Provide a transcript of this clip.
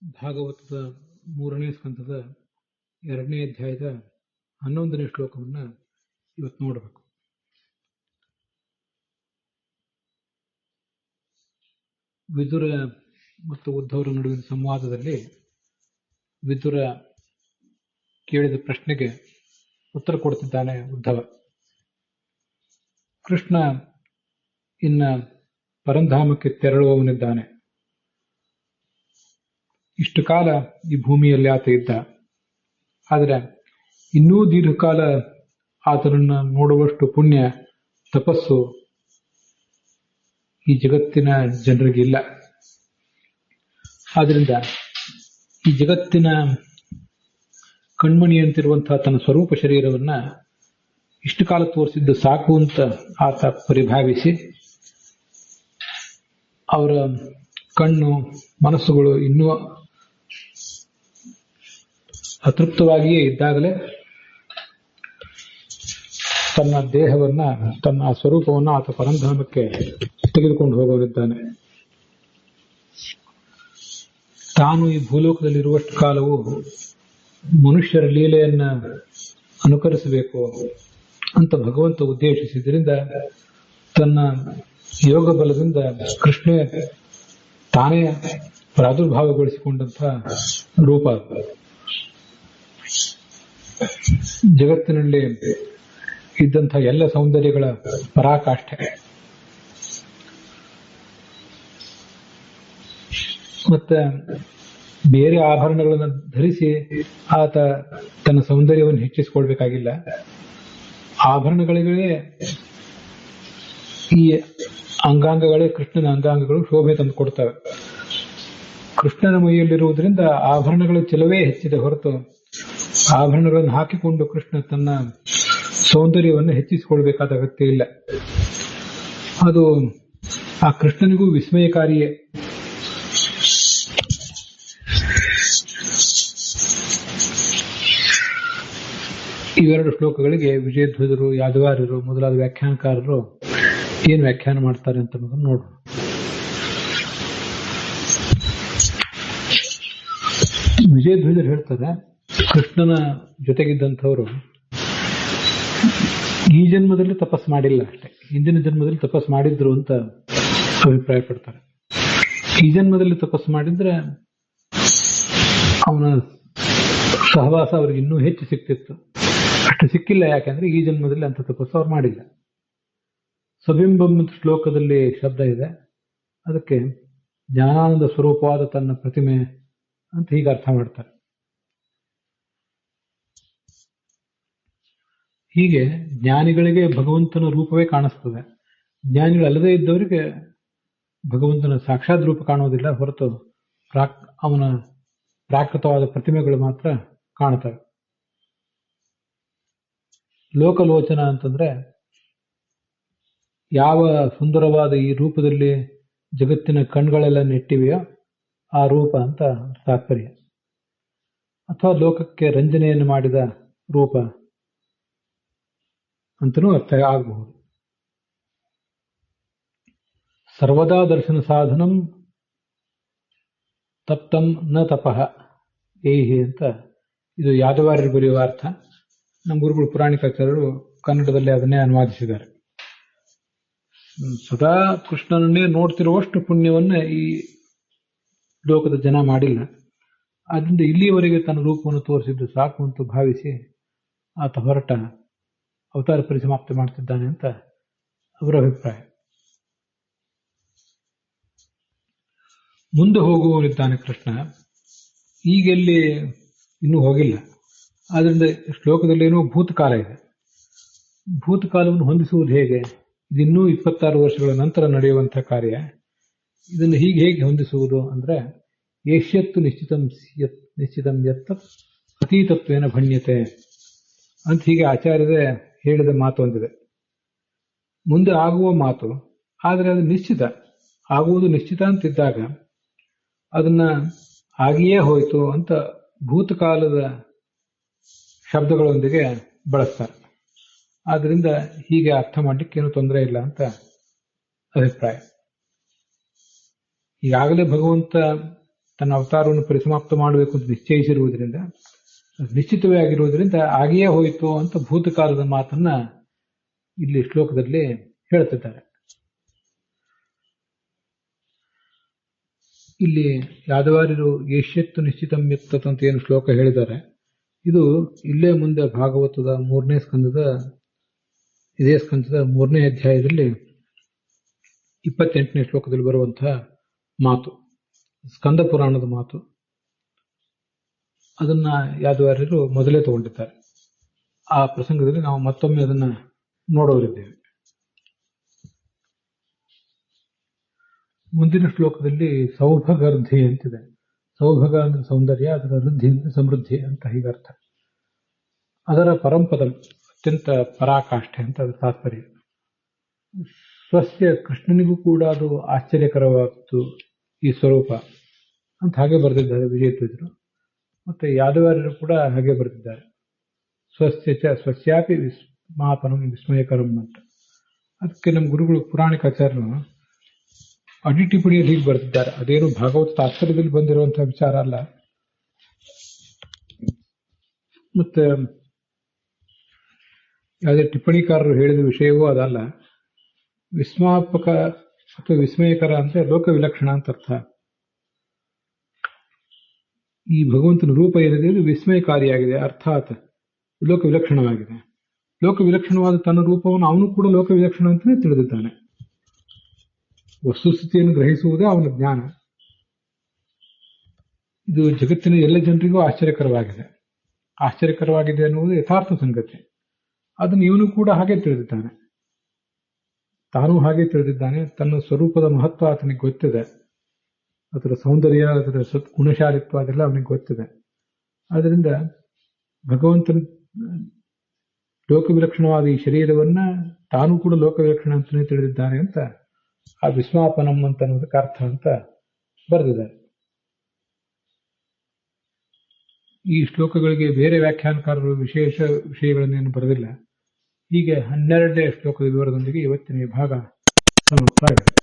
ಭಾಗವತದ 3ನೇ ಸ್ಕಂದದ 2ನೇ ಅಧ್ಯಾಯದ 11ನೇ ಶ್ಲೋಕವನ್ನ ಇವತ್ತು ನೋಡಬೇಕು. ವಿದುರ ಮತ್ತು ಉದ್ಧವರ ನಡುವಿನ ಸಂವಾದದಲ್ಲಿ ವಿದುರ ಕೇಳಿದ ಪ್ರಶ್ನೆಗೆ ಉತ್ತರ ಕೊಡ್ತಿದ್ದಾನೆ ಉದ್ಧವ. ಕೃಷ್ಣ ಇನ್ನ ಪರಂಧಾಮಕ್ಕೆ ತೆರಳುವವನಿದ್ದಾನೆ. ಇಷ್ಟು ಕಾಲ ಈ ಭೂಮಿಯಲ್ಲಿ ಆತ ಇದ್ದ, ಆದರೆ ಇನ್ನೂ ದೀರ್ಘಕಾಲ ಆತನನ್ನು ನೋಡುವಷ್ಟು ಪುಣ್ಯ ತಪಸ್ಸು ಈ ಜಗತ್ತಿನ ಜನರಿಗಿಲ್ಲ. ಆದ್ರಿಂದ ಈ ಜಗತ್ತಿನ ಕಣ್ಮಣಿಯಂತಿರುವಂತಹ ತನ್ನ ಸ್ವರೂಪ ಶರೀರವನ್ನ ಇಷ್ಟು ಕಾಲ ತೋರಿಸಿದ್ದು ಸಾಕು ಅಂತ ಆತ ಪರಿಭಾವಿಸಿ, ಅವರ ಕಣ್ಣು ಮನಸ್ಸುಗಳು ಇನ್ನೂ ಅತೃಪ್ತವಾಗಿಯೇ ಇದ್ದಾಗಲೇ ತನ್ನ ದೇಹವನ್ನ, ತನ್ನ ಸ್ವರೂಪವನ್ನ ಆತ ಪರಂಧಾಮಕ್ಕೆ ತೆಗೆದುಕೊಂಡು ಹೋಗಲಿದ್ದಾನೆ. ತಾನು ಈ ಭೂಲೋಕದಲ್ಲಿರುವಷ್ಟು ಕಾಲವು ಮನುಷ್ಯರ ಲೀಲೆಯನ್ನ ಅನುಕರಿಸಬೇಕು ಅಂತ ಭಗವಂತ ಉದ್ದೇಶಿಸಿದ್ರಿಂದ ತನ್ನ ಯೋಗ ಬಲದಿಂದ ಕೃಷ್ಣ ತಾನೇ ಪ್ರಾದುರ್ಭಾವಗೊಳಿಸಿಕೊಂಡಂತಹ ರೂಪ. ಜಗತ್ತಿನಲ್ಲಿ ಇದ್ದಂಥ ಎಲ್ಲ ಸೌಂದರ್ಯಗಳ ಪರಾಕಾಷ್ಠೆ. ಮತ್ತೆ ಬೇರೆ ಆಭರಣಗಳನ್ನು ಧರಿಸಿ ಆತ ತನ್ನ ಸೌಂದರ್ಯವನ್ನು ಹೆಚ್ಚಿಸಿಕೊಳ್ಬೇಕಾಗಿಲ್ಲ. ಆಭರಣಗಳಿಗೆ ಈ ಅಂಗಾಂಗಗಳೇ, ಕೃಷ್ಣನ ಅಂಗಾಂಗಗಳು ಶೋಭೆ ತಂದು ಕೊಡ್ತವೆ. ಕೃಷ್ಣನ ಮೈಯಲ್ಲಿರುವುದರಿಂದ ಆಭರಣಗಳ ಚೆಲುವೇ ಹೆಚ್ಚಿದೆ ಹೊರತು ಆಭರಣಗಳನ್ನು ಹಾಕಿಕೊಂಡು ಕೃಷ್ಣ ತನ್ನ ಸೌಂದರ್ಯವನ್ನು ಹೆಚ್ಚಿಸಿಕೊಳ್ಬೇಕಾದ ಅಗತ್ಯ ಇಲ್ಲ. ಅದು ಆ ಕೃಷ್ಣನಿಗೂ ವಿಸ್ಮಯಕಾರಿಯೇ. ಇವೆರಡು ಶ್ಲೋಕಗಳಿಗೆ ವಿಜಯಧ್ವಜರು, ಯಾದವಾರ್ಯರು ಮೊದಲಾದ ವ್ಯಾಖ್ಯಾನಕಾರರು ಏನು ವ್ಯಾಖ್ಯಾನ ಮಾಡ್ತಾರೆ ಅಂತ ನೋಡೋಣ. ವಿಜಯಧ್ವಜರು ಹೇಳ್ತಾರೆ, ಕೃಷ್ಣನ ಜೊತೆಗಿದ್ದಂಥವರು ಈ ಜನ್ಮದಲ್ಲಿ ತಪಸ್ ಮಾಡಿಲ್ಲ ಅಷ್ಟೇ, ಹಿಂದಿನ ಜನ್ಮದಲ್ಲಿ ತಪಸ್ ಮಾಡಿದ್ರು ಅಂತ ಅಭಿಪ್ರಾಯ ಪಡ್ತಾರೆ. ಈ ಜನ್ಮದಲ್ಲಿ ತಪಸ್ ಮಾಡಿದ್ರೆ ಅವನ ಸಹವಾಸ ಅವ್ರಿಗೆ ಇನ್ನೂ ಹೆಚ್ಚು ಸಿಕ್ತಿತ್ತು. ಅಷ್ಟು ಸಿಕ್ಕಿಲ್ಲ, ಯಾಕೆಂದ್ರೆ ಈ ಜನ್ಮದಲ್ಲಿ ಅಂತ ತಪಸ್ಸು ಅವ್ರು ಮಾಡಿಲ್ಲ. ಸಬಿಂಬಂ ಶ್ಲೋಕದಲ್ಲಿ ಶಬ್ದ ಇದೆ, ಅದಕ್ಕೆ ಜ್ಞಾನಾನಂದ ಸ್ವರೂಪವಾದ ತನ್ನ ಪ್ರತಿಮೆ ಅಂತ ಹೀಗೆ ಅರ್ಥ ಮಾಡ್ತಾರೆ. ಹೀಗೆ ಜ್ಞಾನಿಗಳಿಗೆ ಭಗವಂತನ ರೂಪವೇ ಕಾಣಿಸ್ತದೆ. ಜ್ಞಾನಿಗಳಲ್ಲದೇ ಇದ್ದವರಿಗೆ ಭಗವಂತನ ಸಾಕ್ಷಾತ್ ರೂಪ ಕಾಣುವುದಿಲ್ಲ, ಹೊರತು ಅವನ ಪ್ರಾಕೃತವಾದ ಪ್ರತಿಮೆಗಳು ಮಾತ್ರ ಕಾಣುತ್ತವೆ. ಲೋಕಲೋಚನ ಅಂತಂದ್ರೆ ಯಾವ ಸುಂದರವಾದ ಈ ರೂಪದಲ್ಲಿ ಜಗತ್ತಿನ ಕಣ್ಗಳೆಲ್ಲ ನೆಟ್ಟಿವೆಯೋ ಆ ರೂಪ ಅಂತ ತಾತ್ಪರ್ಯ. ಅಥವಾ ಲೋಕಕ್ಕೆ ರಂಜನೆಯನ್ನು ಮಾಡಿದ ರೂಪ ಅಂತನೂ ಅರ್ಥ ಆಗಬಹುದು. ಸರ್ವದಾ ದರ್ಶನ ಸಾಧನಂ ತಪ್ತಂ ನ ತಪಃ ಏಹಿ ಅಂತ ಇದು ಯಾದವಾರ್ಯರು ಬರೆಯುವ ಅರ್ಥ. ನಮ್ಮ ಗುರುಗಳು ಪುರಾಣಿಕಾಚಾರ್ಯರು ಕನ್ನಡದಲ್ಲಿ ಅದನ್ನೇ ಅನುವಾದಿಸಿದ್ದಾರೆ. ಸದಾ ಕೃಷ್ಣನನ್ನೇ ನೋಡ್ತಿರುವಷ್ಟು ಪುಣ್ಯವನ್ನ ಈ ಲೋಕದ ಜನ ಮಾಡಿಲ್ಲ. ಆದ್ದರಿಂದ ಇಲ್ಲಿಯವರೆಗೆ ತನ್ನ ರೂಪವನ್ನು ತೋರಿಸಿದ್ದು ಸಾಕು ಅಂತ ಭಾವಿಸಿ ಆತ ಹೊರಟ ಅವತಾರ ಪರಿಸಮಾಪ್ತಿ ಮಾಡ್ತಿದ್ದಾನೆ ಅಂತ ಅವರ ಅಭಿಪ್ರಾಯ. ಮುಂದೆ ಹೋಗುವವನಿದ್ದಾನೆ ಕೃಷ್ಣ, ಈಗೆಲ್ಲಿ ಇನ್ನೂ ಹೋಗಿಲ್ಲ. ಆದ್ರಿಂದ ಶ್ಲೋಕದಲ್ಲಿ ಏನೋ ಭೂತಕಾಲ ಇದೆ. ಭೂತಕಾಲವನ್ನು ಹೊಂದಿಸುವುದು ಹೇಗೆ? ಇದಿನ್ನೂ 26 ವರ್ಷಗಳ ನಂತರ ನಡೆಯುವಂತಹ ಕಾರ್ಯ. ಇದನ್ನು ಹೇಗೆ ಹೊಂದಿಸುವುದು ಅಂದ್ರೆ, ಏಷ್ಯತ್ತು ನಿಶ್ಚಿತಂ ಯತ್ ಅತೀತತ್ವೇನ ಭಣ್ಯತೆ ಅಂತ ಹೀಗೆ ಆಚಾರ್ಯರೇ ಹೇಳಿದ ಮಾತು ಒಂದಿದೆ. ಮುಂದೆ ಆಗುವ ಮಾತು, ಆದರೆ ಅದು ನಿಶ್ಚಿತ, ಆಗುವುದು ನಿಶ್ಚಿತ ಅಂತಿದ್ದಾಗ ಅದನ್ನ ಆಗಿಯೇ ಹೋಯಿತು ಅಂತ ಭೂತಕಾಲದ ಶಬ್ದಗಳೊಂದಿಗೆ ಬಳಸ್ತಾರೆ. ಆದ್ರಿಂದ ಹೀಗೆ ಅರ್ಥ ಮಾಡ್ಲಿಕ್ಕೆ ಏನು ತೊಂದರೆ ಇಲ್ಲ ಅಂತ ಅಭಿಪ್ರಾಯ. ಈಗಾಗಲೇ ಭಗವಂತ ತನ್ನ ಅವತಾರವನ್ನು ಪರಿಸಮಾಪ್ತ ಮಾಡಬೇಕು ಅಂತ ನಿಶ್ಚಯಿಸಿರುವುದರಿಂದ, ನಿಶ್ಚಿತವೇ ಆಗಿರುವುದರಿಂದ ಆಗಿಯೇ ಹೋಯಿತು ಅಂತ ಭೂತಕಾಲದ ಮಾತನ್ನ ಇಲ್ಲಿ ಶ್ಲೋಕದಲ್ಲಿ ಹೇಳ್ತಿದ್ದಾರೆ. ಇಲ್ಲಿ ಯಾದವಾರ್ಯರು ಏಷ್ಯತ್ತು ನಿಶ್ಚಿತಂ ಯತ್ತತ್ ಅಂತ ಏನು ಶ್ಲೋಕ ಹೇಳಿದ್ದಾರೆ, ಇದು ಇಲ್ಲೇ ಮುಂದೆ ಭಾಗವತದ ಇದೇ ಸ್ಕಂದದ 3ನೇ ಅಧ್ಯಾಯದಲ್ಲಿ 28ನೇ ಶ್ಲೋಕದಲ್ಲಿ ಬರುವಂತಹ ಮಾತು, ಸ್ಕಂದ ಪುರಾಣದ ಮಾತು. ಅದನ್ನ ಯಾದವಾರ್ಯರು ಮೊದಲೇ ತಗೊಂಡಿದ್ದಾರೆ. ಆ ಪ್ರಸಂಗದಲ್ಲಿ ನಾವು ಮತ್ತೊಮ್ಮೆ ಅದನ್ನ ನೋಡೋರಿದ್ದೇವೆ. ಮುಂದಿನ ಶ್ಲೋಕದಲ್ಲಿ ಸೌಭಗರ್ಧಿ ಅಂತಿದೆ. ಸೌಭಗ ಅಂದ್ರೆ ಸೌಂದರ್ಯ, ಅದರ ವೃದ್ಧಿ ಅಂದ್ರೆ ಸಮೃದ್ಧಿ ಅಂತ ಹೀಗರ್ಥ. ಅದರ ಪರಂಪದ ಅತ್ಯಂತ ಪರಾಕಾಷ್ಠೆ ಅಂತ ಅದರ ತಾತ್ಪರ್ಯ. ಸ್ವಸ್ಯ ಕೃಷ್ಣನಿಗೂ ಕೂಡ ಅದು ಆಶ್ಚರ್ಯಕರವಾದ್ದು ಈ ಸ್ವರೂಪ ಅಂತ ಹಾಗೆ ಬರೆದಿದ್ದಾರೆ ವಿಜಯಧ್ವಜರು. ಮತ್ತೆ ಯಾದವಾರ್ಯರು ಕೂಡ ಹಾಗೆ ಬರೆದಿದ್ದಾರೆ, ಸ್ವಸ್ಯಾಪಿ ವಿಸ್ಮಾಪನಂ ವಿಸ್ಮಯಕರಂ ಅಂತ. ಅದಕ್ಕೆ ನಮ್ಮ ಗುರುಗಳು ಪುರಾಣಿಕಾಚಾರ್ಯರು ಅಡಿಟಿಪುಡಿಯಲ್ಲಿ ಹೀಗೆ ಬರೆದಿದ್ದಾರೆ. ಅದೇನು ಭಾಗವತ ತಾತ್ಪರ್ಯದಲ್ಲಿ ಬಂದಿರುವಂತಹ ವಿಚಾರ ಅಲ್ಲ. ಮತ್ತೆ ಯಾವುದೇ ಟಿಪ್ಪಣಿಕಾರರು ಹೇಳಿದ ವಿಷಯವೂ ಅದಲ್ಲ. ವಿಸ್ಮಾಪಕ ಅಥವಾ ವಿಸ್ಮಯಕರ ಅಂದ್ರೆ ಲೋಕ ವಿಲಕ್ಷಣ ಅಂತ ಅರ್ಥ. ಈ ಭಗವಂತನ ರೂಪ ಏನಿದೆ ಇದು ವಿಸ್ಮಯಕಾರಿಯಾಗಿದೆ, ಅರ್ಥಾತ್ ಲೋಕ ವಿಲಕ್ಷಣವಾಗಿದೆ. ಲೋಕ ವಿಲಕ್ಷಣವಾದ ತನ್ನ ರೂಪವನ್ನು ಅವನು ಕೂಡ ಲೋಕ ವಿಲಕ್ಷಣ ಅಂತಲೇ ತಿಳಿದಿದ್ದಾನೆ. ವಸ್ತುಸ್ಥಿತಿಯನ್ನು ಗ್ರಹಿಸುವುದೇ ಅವನ ಜ್ಞಾನ. ಇದು ಜಗತ್ತಿನ ಎಲ್ಲ ಜನರಿಗೂ ಆಶ್ಚರ್ಯಕರವಾಗಿದೆ. ಆಶ್ಚರ್ಯಕರವಾಗಿದೆ ಅನ್ನುವುದು ಯಥಾರ್ಥ ಸಂಗತಿ. ಅದನ್ನು ಇವನು ಕೂಡ ಹಾಗೆ ತಿಳಿದಿದ್ದಾನೆ, ತಾನೂ ಹಾಗೆ ತಿಳಿದಿದ್ದಾನೆ. ತನ್ನ ಸ್ವರೂಪದ ಮಹತ್ವ ಆತನಿಗೆ ಗೊತ್ತಿದೆ, ಅದರ ಸೌಂದರ್ಯ, ಅದರ ಗುಣಶಾಲಿತ್ವ ಅದೆಲ್ಲ ಅವನಿಗೆ ಗೊತ್ತಿದೆ. ಆದ್ದರಿಂದ ಭಗವಂತನ ಲೋಕವಿಲಕ್ಷಣವಾದ ಈ ಶರೀರವನ್ನ ತಾನೂ ಕೂಡ ಲೋಕವಿಲಕ್ಷಣ ಅಂತಲೇ ತಿಳಿದಿದ್ದಾನೆ ಅಂತ ಆ ವಿಸ್ಮಾಪನಂ ಅಂತ ಅನ್ನೋದಕ್ಕೆ ಅರ್ಥ ಅಂತ ಬರೆದಿದ್ದಾರೆ. ಈ ಶ್ಲೋಕಗಳಿಗೆ ಬೇರೆ ವ್ಯಾಖ್ಯಾನಕಾರರು ವಿಶೇಷ ವಿಷಯಗಳನ್ನೇನು ಬರೆದಿಲ್ಲ. ಹೀಗೆ 12ನೇ ಶ್ಲೋಕದ ವಿವರದೊಂದಿಗೆ ಇವತ್ತಿನ ಈ ಭಾಗ ಸಮಾಪ್ತ ಆಗಿದೆ.